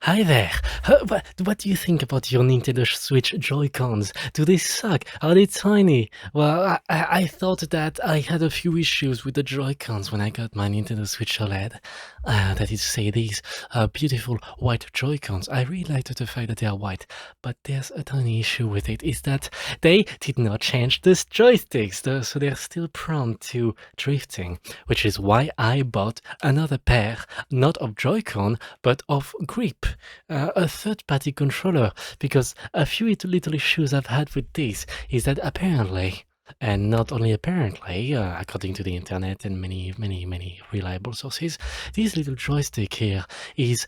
Hi there. What do you think about your Nintendo Switch Joy-Cons? Do they suck? Are they tiny? Well, I thought that I had a few issues with the Joy-Cons when I got my Nintendo Switch OLED. That is to say, these beautiful white Joy-Cons. I really liked the fact that they are white, but there's a tiny issue with it, is that they did not change the joysticks, so they're still prone to drifting, which is why I bought another pair, not of Joy-Con, but of Grip, a third-party controller, because a few little issues I've had with this is that apparently, and not only apparently, according to the internet and many reliable sources, this little joystick here is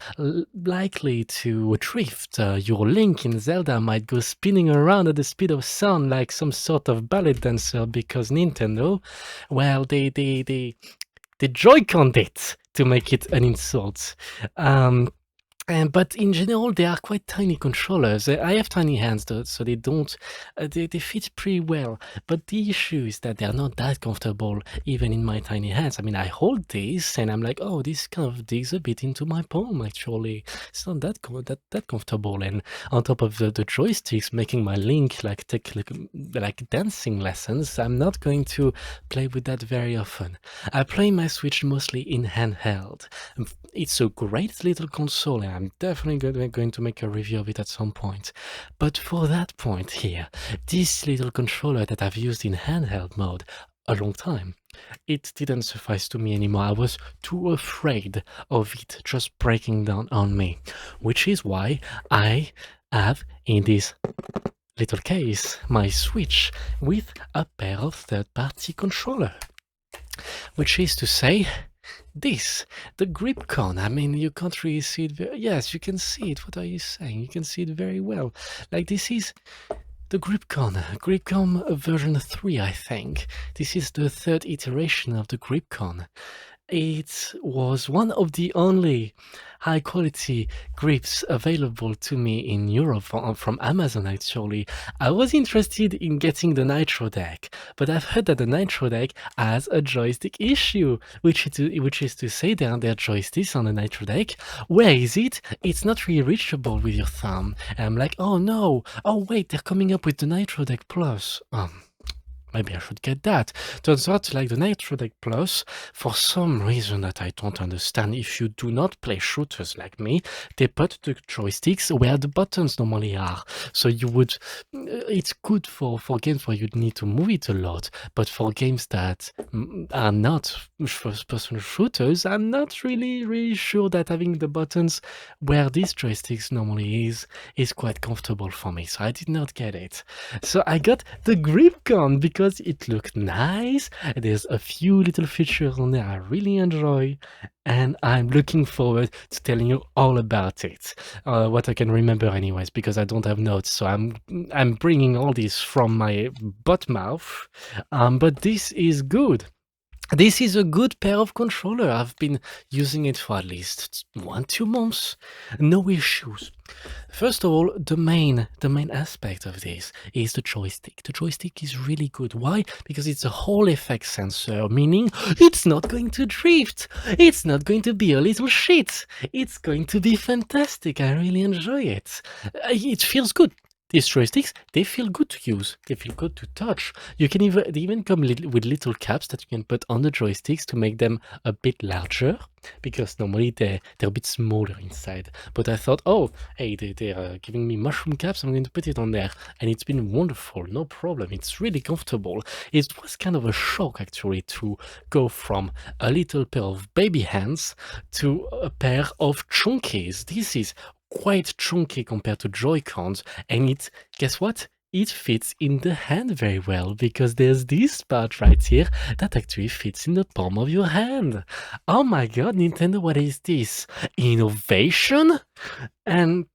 likely to drift. Your Link in Zelda might go spinning around at the speed of sound like some sort of ballet dancer, because Nintendo, well, they Joy-Conned it to make it an insult. But in general, they are quite tiny controllers. I have tiny hands, though, so they don't. They fit pretty well. But the issue is that they are not that comfortable, even in my tiny hands. I mean, I hold this, and I'm like, oh, this kind of digs a bit into my palm. Actually, it's not that comfortable. And on top of the joysticks, making my Link take like dancing lessons, I'm not going to play with that very often. I play my Switch mostly in handheld. It's a great little console, and I'm definitely going to make a review of it at some point. But for that point here, this little controller that I've used in handheld mode a long time, it didn't suffice to me anymore. I was too afraid of it just breaking down on me, which is why I have in this little case my Switch with a pair of third-party controller, which is to say, the GripCon. I mean, you can't really see it. Yes, you can see it. What are you saying? You can see it very well. Like, this is the GripCon version 3, I think. This is the third iteration of the GripCon. It was one of the only high quality grips available to me in Europe from Amazon, actually. I was interested in getting the Nitro deck, but I've heard that the Nitro deck has a joystick issue, which is to say there are joysticks on the Nitro deck. Where is it? It's not really reachable with your thumb. And I'm like, oh no, oh wait, they're coming up with the Nitro deck Plus. Maybe I should get that. Turns out, like the Nitro Deck Plus, for some reason that I don't understand, if you do not play shooters like me, they put the joysticks where the buttons normally are. So you would, it's good for games where you need to move it a lot, but for games that are not first-person shooters, I'm not really sure that having the buttons where these joysticks normally is quite comfortable for me. So I did not get it. So I got the GripCon because it looked nice. There's a few little features on there I really enjoy, and I'm looking forward to telling you all about it. What I can remember anyways, because I don't have notes, so I'm bringing all this from my butt mouth. But this is good. This is a good pair of controller. I've been using it for at least 1-2 months. No issues. First of all, the main aspect of this is the joystick. The joystick is really good. Why? Because it's a Hall effect sensor, meaning it's not going to drift. It's not going to be a little shit. It's going to be fantastic. I really enjoy it. It feels good. These joysticks, they feel good to use. They feel good to touch. They even come with little caps that you can put on the joysticks to make them a bit larger, because normally they're a bit smaller inside. But I thought, oh, hey, they're giving me mushroom caps, I'm going to put it on there. And it's been wonderful, no problem. It's really comfortable. It was kind of a shock, actually, to go from a little pair of baby hands to a pair of chunkies. This is quite chunky compared to Joy-Cons, and guess what? It fits in the hand very well, because there's this part right here that actually fits in the palm of your hand. Oh my god, Nintendo, what is this? Innovation? And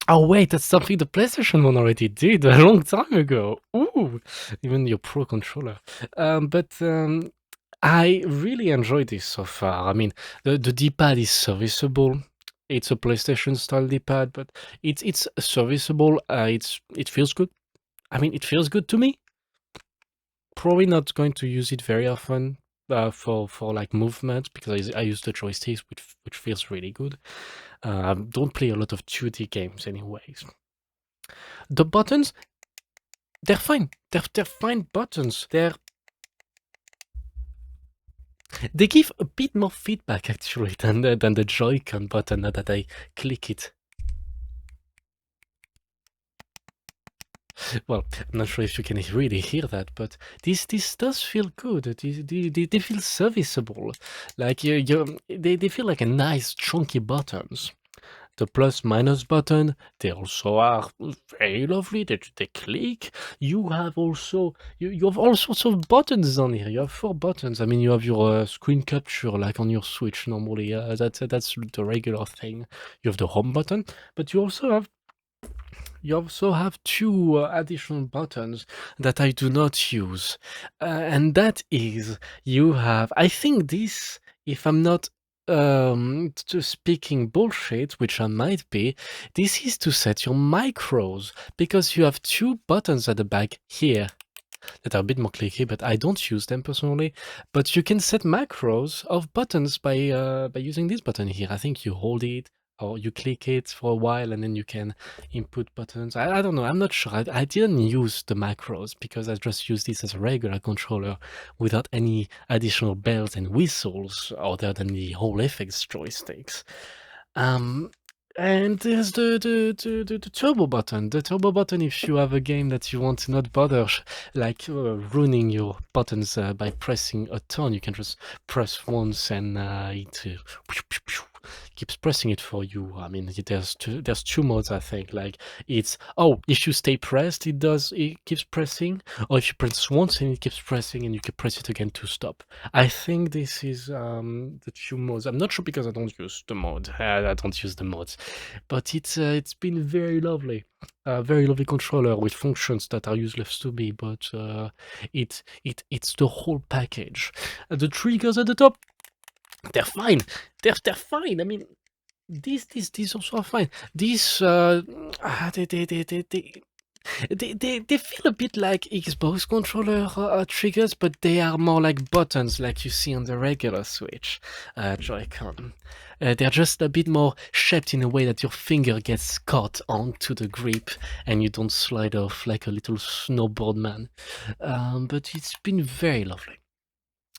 oh wait, that's something the PlayStation 1 already did a long time ago. Ooh, even your Pro controller. I really enjoyed this so far. I mean, the D-pad is serviceable. It's a PlayStation style D-pad, but it's serviceable. It feels good. I mean, it feels good to me. Probably not going to use it very often. for like movement because I use the joysticks, which feels really good. Don't play a lot of 2D games anyways. The buttons, they're fine. They're fine buttons. They give a bit more feedback actually than the Joy-Con button now that I click it. Well, I'm not sure if you can really hear that, but this does feel good. They feel serviceable. Like they feel like a nice chunky buttons. The plus minus button, they also are very lovely. They click. You have also you have all sorts of buttons on here. You have 4 buttons. I mean, you have your screen capture like on your Switch normally. That's the regular thing. You have the home button, but you also have 2 additional buttons that I do not use. And that is, you have, I think this, if I'm not speaking bullshit, which I might be, this is to set your macros because you have 2 buttons at the back here that are a bit more clicky, but I don't use them personally. But you can set macros of buttons by using this button here. I think you hold it or you click it for a while and then you can input buttons. I don't know. I'm not sure. I didn't use the macros because I just use this as a regular controller without any additional bells and whistles other than the whole effects joysticks. Um, and there's the turbo button. The turbo button, if you have a game that you want to not bother like ruining your buttons by pressing a ton, you can just press once and it keeps pressing it for you. I mean, there's two modes, I think. Like it's if you stay pressed, it keeps pressing, or if you press once and it keeps pressing, and you can press it again to stop. I think this is the 2 modes. I'm not sure because I don't use the mode. I don't use the modes, but it's been very lovely. Very lovely controller with functions that are useless to me, but it's the whole package. The triggers at the top, they're fine. They're fine. I mean, these also are fine. These they feel a bit like Xbox controller triggers, but they are more like buttons, like you see on the regular Switch Joy-Con. They're just a bit more shaped in a way that your finger gets caught onto the grip and you don't slide off like a little snowboard man. But it's been very lovely.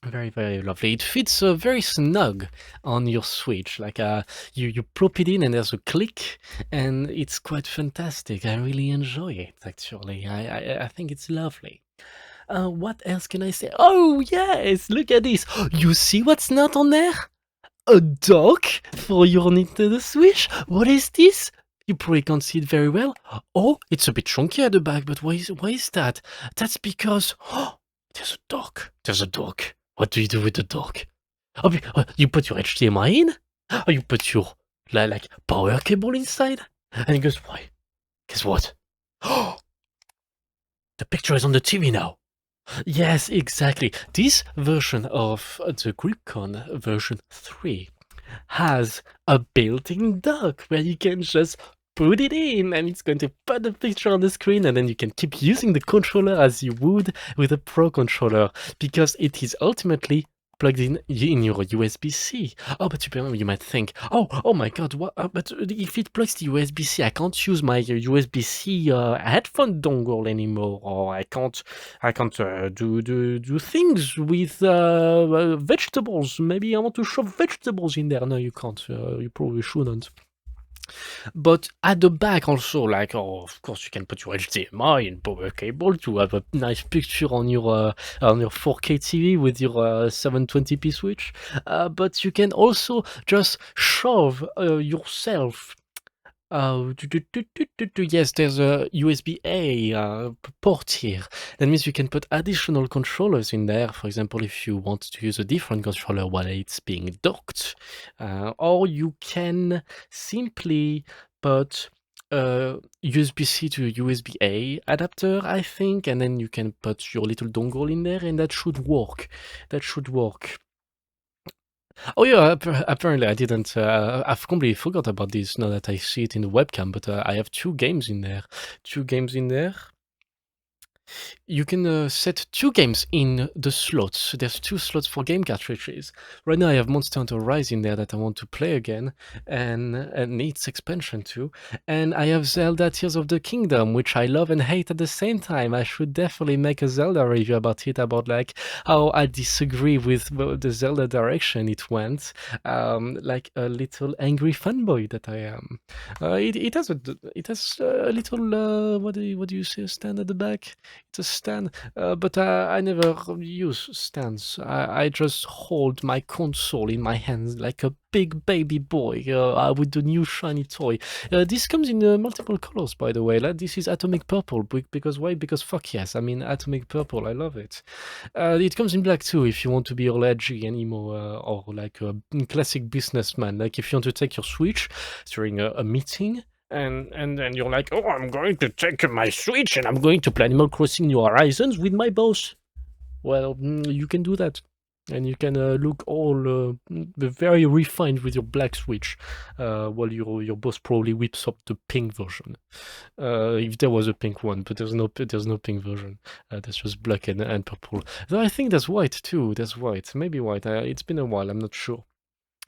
Very, very lovely. It fits very snug on your Switch. Like you plop it in and there's a click, and it's quite fantastic. I really enjoy it. Actually, I think it's lovely. What else can I say? Oh yes, look at this. You see what's not on there? A dock for your Nintendo Switch. What is this? You probably can't see it very well. Oh, it's a bit chunky at the back, but why is that? That's because there's a dock. There's a dock. What do you do with the dock? Oh, you put your HDMI in? Or you put your like power cable inside? And guess why? Guess what? The picture is on the TV now. Yes, exactly. This version of the GripCon version 3 has a built-in dock where you can just put it in and it's going to put the picture on the screen, and then you can keep using the controller as you would with a Pro controller because it is ultimately plugged in your USB-C. Oh, but you might think, oh my god, what? But if it plugs the USB-C, I can't use my USB-C headphone dongle anymore, or I can't do things with vegetables. Maybe I want to shove vegetables in there. No, you can't. You probably shouldn't. But at the back also, like, of course, you can put your HDMI and power cable to have a nice picture on your 4K TV with your 720p Switch. But you can also just shove yourself. Yes, there's a USB-A port here. That means you can put additional controllers in there. For example, if you want to use a different controller while it's being docked, or you can simply put USB-C to USB-A adapter, I think, and then you can put your little dongle in there, and that should work. That should work. Oh yeah, apparently I didn't. I've completely forgot about this now that I see it in the webcam. But I have 2 games in there. 2 games in there. You can set 2 games in the slots. There's 2 slots for game cartridges. Right now I have Monster Hunter Rise in there that I want to play again, and its expansion too. And I have Zelda Tears of the Kingdom, which I love and hate at the same time. I should definitely make a Zelda review about it, about like how I disagree with the Zelda direction it went, like a little angry fanboy that I am. It has a little what do you say, a stand at the back? It's a stand, but I never use stands. I just hold my console in my hands like a big baby boy with the new shiny toy. This comes in multiple colors, by the way. Like, this is atomic purple. Because why? Because fuck yes. I mean, atomic purple. I love it. It comes in black too if you want to be all edgy and emo, or like a classic businessman. Like if you want to take your Switch during a meeting, and then you're like, oh, I'm going to take my Switch and I'm going to play Animal Crossing New Horizons with my boss. Well, you can do that. And you can look all very refined with your black Switch, while your boss probably whips up the pink version. If there was a pink one, but there's no pink version. There's just black and purple. Though I think there's white too. There's white, maybe white. It's been a while. I'm not sure.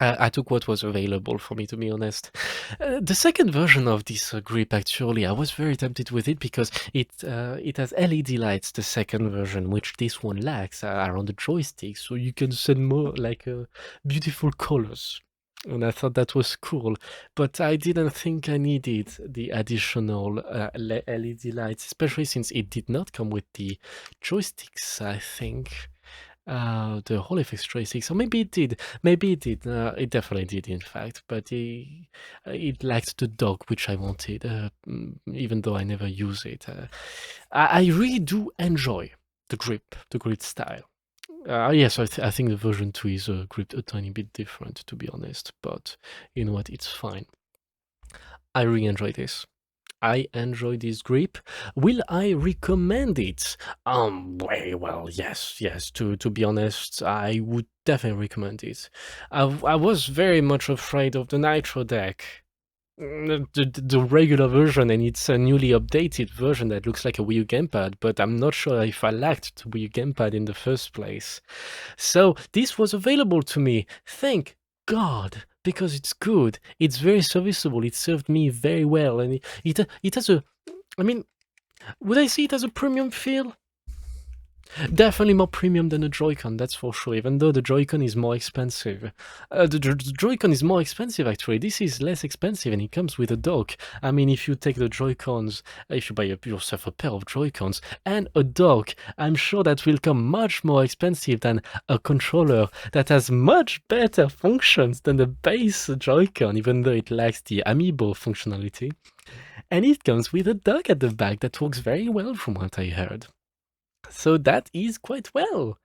I took what was available for me, to be honest. The second version of this grip, actually, I was very tempted with it because it has LED lights, the second version, which this one lacks around the joystick, so you can set more like beautiful colors. And I thought that was cool, but I didn't think I needed the additional LED lights, especially since it did not come with the joysticks, I think. The Hall effects joystick. So maybe it did. Maybe it did. It definitely did, in fact. But it lacked the dock, which I wanted, even though I never use it. I really do enjoy the grip style. Yes, I think the version 2 is gripped a tiny bit different, to be honest. But you know what? It's fine. I really enjoy this. I enjoy this grip. Will I recommend it? Well, yes. To be honest, I would definitely recommend it. I was very much afraid of the Nitro deck. The regular version, and it's a newly updated version that looks like a Wii U gamepad, but I'm not sure if I liked the Wii U gamepad in the first place. So this was available to me. Thank God, because it's good. It's very serviceable. It served me very well, and it has a. I mean, would I say it has a premium feel? Definitely more premium than a Joy-Con, that's for sure, even though the Joy-Con is more expensive. The Joy-Con is more expensive, actually. This is less expensive, and it comes with a dock. I mean, if you take the Joy-Cons, if you buy yourself a pair of Joy-Cons and a dock, I'm sure that will come much more expensive than a controller that has much better functions than the base Joy-Con, even though it lacks the Amiibo functionality. And it comes with a dock at the back that works very well, from what I heard. So that is quite well.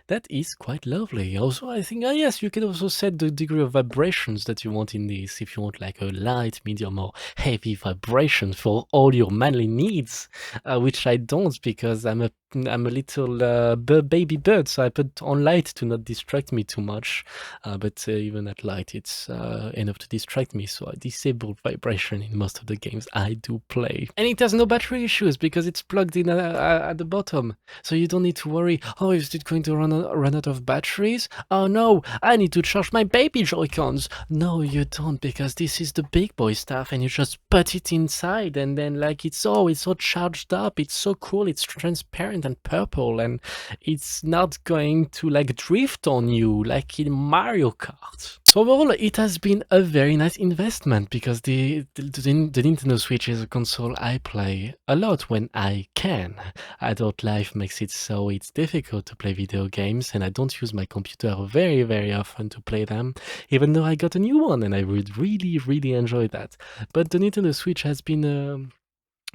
That is quite lovely. Also, I think, yes, you can also set the degree of vibrations that you want in this. If you want like a light, medium, or heavy vibration for all your manly needs, which I don't, because I'm a little baby bird, so I put on light to not distract me too much. But even at light, it's enough to distract me, so I disable vibration in most of the games I do play. And it has no battery issues because it's plugged in at the bottom, so you don't need to worry, oh, is it going to run out of batteries? Oh no, I need to charge my baby Joy-Cons. No, you don't, because this is the big boy stuff, and you just put it inside, and then like it's all charged up. It's so cool. It's transparent and purple, and it's not going to like drift on you like in Mario Kart. So overall, it has been a very nice investment, because the Nintendo Switch is a console I play a lot when I can. Adult life makes it so it's difficult to play video games, and I don't use my computer very, very often to play them, even though I got a new one and I would really, really enjoy that. But the Nintendo Switch has been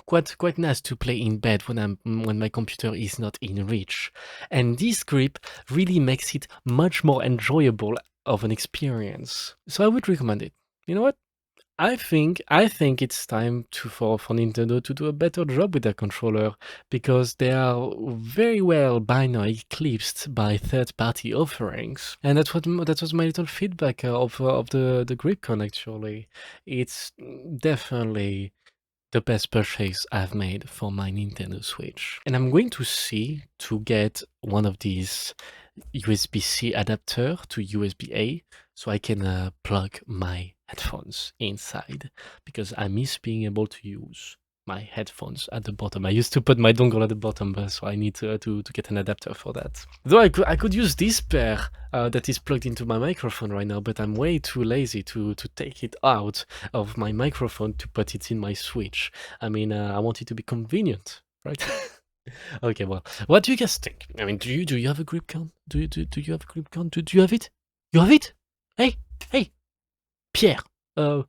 quite nice to play in bed when my computer is not in reach. And this grip really makes it much more enjoyable of an experience. So I would recommend it. You know what? I think it's time for Nintendo to do a better job with their controller, because they are very well by now eclipsed by third-party offerings, and that was my little feedback of the GripCon. Actually, it's definitely the best purchase I've made for my Nintendo Switch. And I'm going to see to get one of these USB-C adapter to USB-A so I can plug my headphones inside, because I miss being able to use my headphones at the bottom. I used to put my dongle at the bottom, so I need to get an adapter for that. Though I could use this pair that is plugged into my microphone right now, but I'm way too lazy to take it out of my microphone to put it in my Switch. I mean, I want it to be convenient, right? Okay, well, what do you guys think? I mean, do you have a GripCon? Do you have a GripCon? Do you have it? You have it? Hey, Pierre. Tom.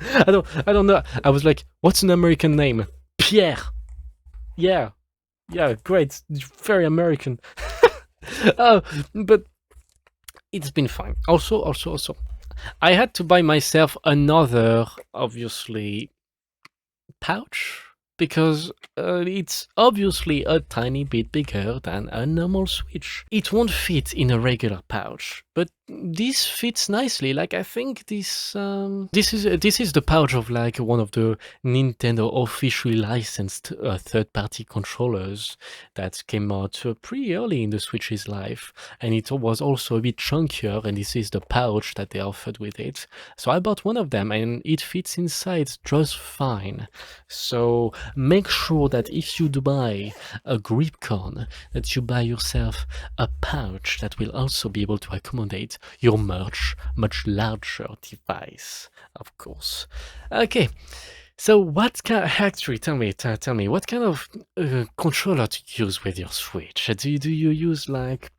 I don't know. I was like, what's an American name? Pierre. Yeah, great. Very American. But it's been fine. Also, I had to buy myself another, obviously, pouch, because it's obviously a tiny bit bigger than a normal Switch. It won't fit in a regular pouch, but this fits nicely. Like, I think this is the pouch of like one of the Nintendo officially licensed third-party controllers that came out pretty early in the Switch's life, and it was also a bit chunkier, and this is the pouch that they offered with it. So I bought one of them, and it fits inside just fine. So make sure that if you do buy a GripCon, that you buy yourself a pouch that will also be able to accommodate your much larger device, of course. Okay, so what kind of, actually, tell me, what kind of controller to use with your Switch? Do you use like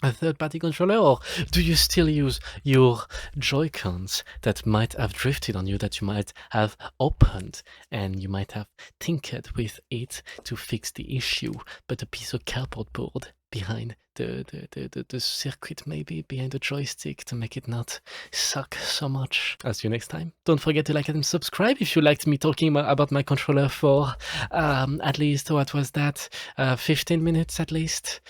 a third-party controller, or do you still use your Joy-Cons that might have drifted on you, that you might have opened and you might have tinkered with it to fix the issue, but a piece of cardboard board behind the circuit, maybe behind the joystick, to make it not suck so much? I'll see you next time. Don't forget to like and subscribe if you liked me talking about my controller for at least, what was that, 15 minutes at least.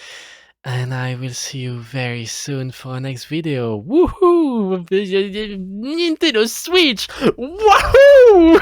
And I will see you very soon for our next video. Woohoo! Nintendo Switch! Woohoo!